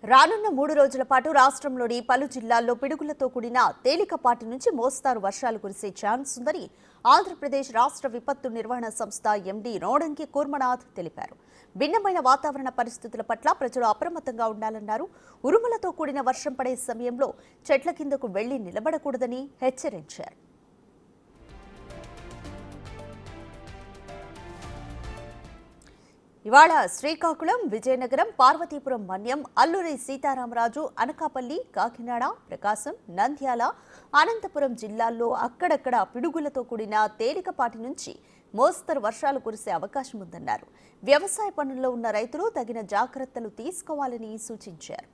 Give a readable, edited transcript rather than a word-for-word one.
రానున్న 3 రోజుల పాటు రాష్ట్రంలోని పలు జిల్లాల్లో పిడుగులతో కూడిన తేలికపాటి నుంచి మోస్తారు వర్షాలు కురిసే ఛాన్స్ ఉందని ఆంధ్రప్రదేశ్ రాష్ట్ర విపత్తు నిర్వహణ సంస్థ ఎండీ రోడంకి కూర్మనాథ్ తెలిపారు. భిన్నమైన వాతావరణ పరిస్థితుల పట్ల ప్రజలు అప్రమత్తంగా ఉండాలన్నారు. ఉరుములతో కూడిన వర్షం పడే సమయంలో చెట్ల కిందకు వెళ్లి నిలబడకూడదని హెచ్చరించారు. ఇవాళ శ్రీకాకుళం, విజయనగరం, పార్వతీపురం మన్యం, అల్లూరి సీతారామరాజు, అనకాపల్లి, కాకినాడ, ప్రకాశం, నంద్యాల, అనంతపురం జిల్లాల్లో అక్కడక్కడ పిడుగులతో కూడిన తేలికపాటి నుంచి మోస్తరు వర్షాలు కురిసే అవకాశం ఉందన్నారు. వ్యవసాయ పనుల్లో ఉన్న రైతులు తగిన జాగ్రత్తలు తీసుకోవాలని సూచించారు.